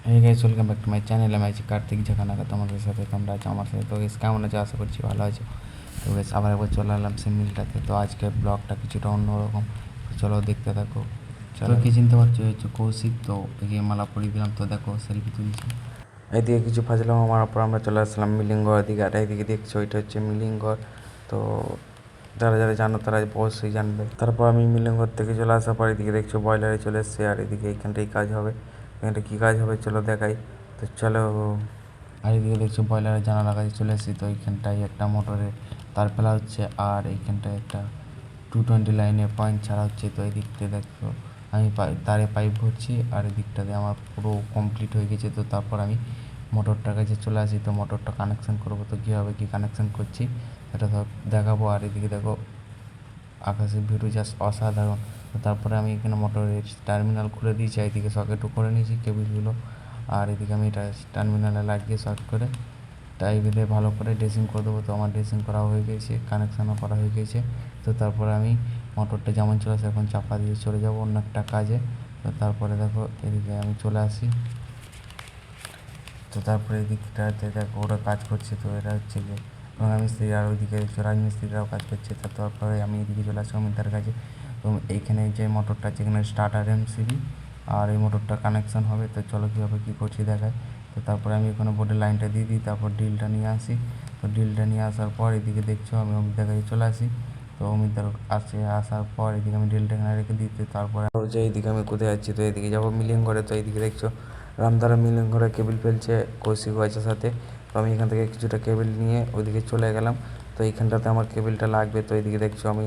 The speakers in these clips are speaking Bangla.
Hey guys, welcome back to my channel. আমি আছি কার্তিক ঝাঁকানাকা, তোমাদের সাথে তোমরা আছো আমার সাথে। তো গাইস কেমন আছো? আশা করছি ভালো আছো। তো গাইস আবার একবার চলে এলাম সেই মিলটাতে। তো আজকের ব্লগটা কিছুটা অন্যরকম, তো চলো দেখতে থাকো। চলো, কি চিনতে পারছো হচ্ছে কৌশিক। তো এগিয়ে মালা পরিয়ে দিলাম, তো দেখো সেলফি তুলছি। এইদিকে কিছু ফাজলামো মারার পর আমরা চলে আসলাম মিলিংঘর দিকে। আর এইদিকে দেখছো এটা হচ্ছে মিলিংঘর। তো যারা যারা জানো তারা অবশ্যই জানবে। তারপর আমি মিলিংঘর থেকে চলে আসার পর এদিকে দেখছো বয়লারে চলে এসছে। আর এদিকে এইখানটাই কাজ হবে। এখানটা কী কাজ হবে চলো দেখাই। তো চলো। আর এদিকে দেখছো বয়লারের জানালা কাছে চলে এসেছি। তো এইখানটায় একটা মোটরের তার ফেলা হচ্ছে, আর এইখানটায় একটা 220 লাইনের পয়েন্ট ছাড়া হচ্ছে। তো এই দিকটা দেখো আমি তারে পাইপ ভরছি, আর এই দিকটাতে আমার পুরো কমপ্লিট হয়ে গেছে। তো তারপর আমি মোটরটার কাছে চলে আসি। তো মোটরটা কানেকশান করবো, তো কীভাবে কী কানেকশান করছি সেটা তো দেখাবো। আর এদিকে দেখো আকাশের ভিউ জাস্ট অসাধারণ। তো তারপরে আমি এখানে মোটরের টার্মিনাল খুলে দিয়েছি, এদিকে সকেটও করে নিয়েছি কেবিলগুলো। আর এদিকে আমি এটা টার্মিনালে লাগিয়ে শর্ট করে টাইপে ভালো করে ড্রেসিং করে দেবো। তো আমার ড্রেসিং করা হয়ে গেছে, কানেকশানও করা হয়ে গেছে। তো তারপরে আমি মোটরটা যেমন চলে আসে এখন চাপা দিয়ে চলে যাব অন্য একটা কাজে। তো তারপরে দেখো এদিকে আমি চলে আসি। তো তারপরে এদিকটাতে দেখো ওরা কাজ করছে। তো এরা হচ্ছে যে ভাঙা মিস্ত্রি, আর ওইদিকে রাজমিস্ত্রিরাও কাজ করছে। তারপরে আমি এদিকে চলে আসি অমিতার কাছে। তো এইখানে যে মোটরটা আছে এখানে স্টার্টার এমসিবি, আর এই মোটরটা কানেকশান হবে। তো চলো কীভাবে কী করছি দেখায়। তো তারপরে আমি এখানে বোর্ডের লাইনটা দিয়ে দিই, তারপর ড্রিলটা নিয়ে আসি। তো ড্রিলটা নিয়ে আসার পর এদিকে দেখছো আমি অমিতার কাছে চলে আসি। তো অমিতার আসার পর এদিকে আমি ড্রিলটা এখানে রেখে দিই। তারপরে যে এইদিকে আমি কোথায় যাচ্ছি, তো এদিকে যাবো মিলিং করে। তো এইদিকে দেখছো রামধারা মিলিং করে কেবিল ফেলছে কৌশিক আছে সাথে। তো আমি এখান থেকে কিছুটা কেবিল নিয়ে ওইদিকে চলে গেলাম। তো এইখানটাতে আমার কেবিলটা লাগবে। তো এইদিকে দেখছো আমি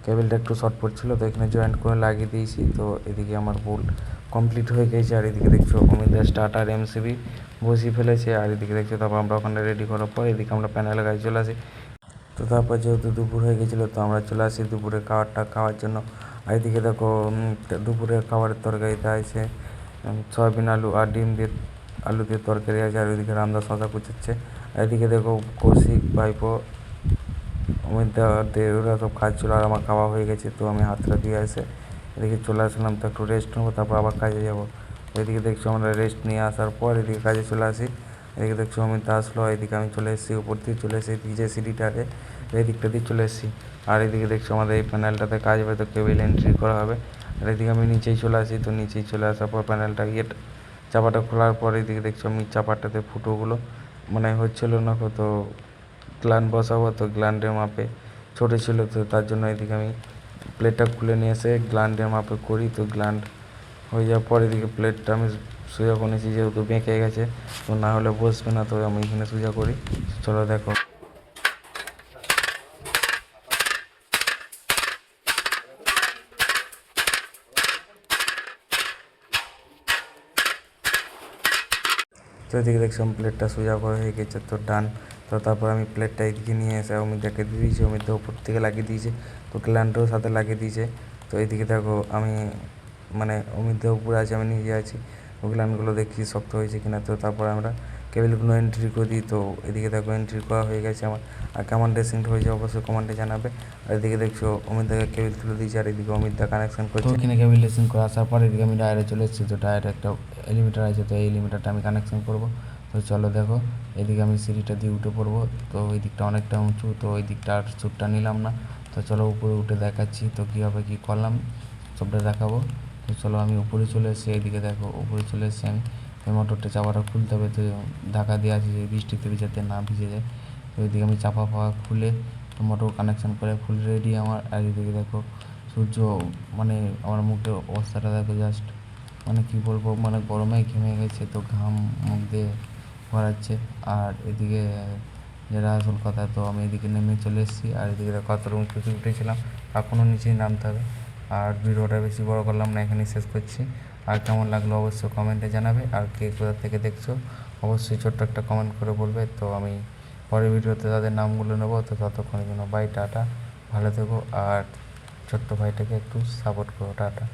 কেবিলটা একটু শর্ট পড়ছিলো, তো এখানে জয়েন্ট করে লাগিয়ে দিয়েছি। তো এদিকে আমার বোল্ট কমপ্লিট হয়ে গেছে। আর এদিকে দেখছো অমিতার স্টার্টার এমসিবি বসিয়ে ফেলেছে। আর এদিকে দেখছো তারপর আমরা ওখানে রেডি করার পর এদিকে আমরা প্যানেলের কাছে চলে আসি। তো তারপর যেহেতু দুপুর হয়ে গেছিলো, তো আমরা চলে আসি দুপুরের খাবারটা খাওয়ার জন্য। আর এদিকে দেখো দুপুরের খাবারের তরকারিতে আছে সয়াবিন আলু আর ডিম দিয়ে আলু দিয়ে তরকারি আছে। আর ওইদিকে রান্দা শশা কুচাচ্ছে। আর এদিকে দেখো কৌশিক ভাইপো অমিতা ওরা সব খাচ্ছিলো, আর আমার খাওয়া হয়ে গেছে। তো আমি হাতটা দিয়ে এসে এদিকে চলে আসলাম। তো একটু রেস্ট নেবো, তারপর আবার কাজে যাবো। এদিকে দেখছো আমরা রেস্ট নিয়ে আসার পর এদিকে কাজে চলে আসি। এদিকে দেখছো অমিতা আসলো, এদিকে আমি চলে এসেছি উপর দিয়ে চলে এসেছি যে সিঁড়িটারে এই দিকটা দিয়ে চলে এসেছি। আর এদিকে দেখছো আমাদের এই প্যানেলটাতে কাজ হবে, তো কেবিল এন্ট্রি করা হবে। আর এদিকে আমি নিচেই চলে আসি। তো নিচেই চলে আসার পর প্যানেলটা চাপাটা খোলার পর এদিকে দেখছো আমি চাপাটাতে ফুটোগুলো মানে হচ্ছিলো না, তো গ্ল্যান্ড বসাবো। তো গ্ল্যান্ডের মাপে ছোটো ছিল, তো তার জন্য এদিকে আমি প্লেটটা খুলে নিয়ে এসে গ্ল্যান্ডের মাপে করি। তো গ্ল্যান্ড হয়ে যাওয়ার পর এদিকে প্লেটটা আমি সোজা করে নিয়েছি, যেহেতু বেঁকে গেছে তো না হলে বসবে না। তো আমি এখানে সোজা করি, চলো দেখো। তো এদিকে দেখছিলাম প্লেটটা সোজা করে হয়ে গেছে, তো ডান। তো তারপর আমি প্লেটটা এদিকে নিয়ে এসে অমিতাকে দিয়ে দিয়েছি, অমিতা উপর থেকে লাগিয়ে দিয়েছে। তো গ্ল্যান্ডও সাথে লাগিয়ে দিয়েছে। তো এদিকে দেখো আমি মানে অমিতা উপরে আছে, আমি নিজে আছি। ও গ্ল্যান্ডগুলো দেখি শক্ত হয়েছে কিনা। তো তারপর আমরা কেবিলগুলো এন্ট্রি করে দিই। তো এদিকে দেখো এন্ট্রি করা হয়ে গেছে আমার। আর কেমন ড্রেসিংটা হয়েছে অবশ্যই কমেন্টে জানাবে। আর এদিকে দেখছো অমিতাকে কেবিল তুলে দিয়েছে, আর এদিকে অমিতা কানেকশন করছে। তো এখানে কেবিল ড্রেসিং করে আসার পর এদিকে আমি ডায়ারে চলে এসেছি। তো ডায়ারে একটা এলিমিটার আছে, তো এই এলিমিটারটা আমি কানেকশন করবো। তো চলো দেখো এদিকে আমি সিঁড়িটা দিয়ে উঠে পড়বো। তো ওই দিকটা অনেকটা উঁচু, তো ওই দিকটা আর শ্যুটটা নিলাম না। তো চলো উপরে উঠে দেখাচ্ছি তো কীভাবে কী করলাম সবটা দেখাবো। তো চলো আমি উপরে চলে এসেছি। এইদিকে দেখো উপরে চলে এসেছি আমি। এই মোটরটা চাপাটা খুলতে হবে, তো ঢাকা দিয়ে আছে যে বৃষ্টিতে যাতে না ভিজে যায়। তো ওইদিকে আমি চাপা ফাওয়া খুলে মোটর কানেকশান করে ফুল রেডি আমার। আর এদিকে দেখো সূর্য মানে আমার মুখের অবস্থাটা দেখো জাস্ট মানে কী বলবো, মানে গরমে ঘেমে গেছে, তো ঘাম মুখ দিয়ে গড়াচ্ছে। আর এদিকে যেটা আসল কথা, তো আমি এদিকে নেমে চলে এসেছি। আর এদিকে কত রুম কিছু উঠেছিলাম, এখনও নিচেই নামতে হবে। আর ভিডিওটা বেশি বড় করলাম না, এখানেই শেষ করছি। আর কেমন লাগলো অবশ্যই কমেন্টে জানাবে। আর কে কোথা থেকে দেখছো অবশ্যই ছোট্ট একটা কমেন্ট করে বলবে। তো আমি পরের ভিডিওতে তাদের নামগুলো নেবো। তো ততক্ষণের জন্য বাই, টাটা, ভালো থেকো। আর ছোট্ট ভাইটাকে একটু সাপোর্ট করো, টাটা।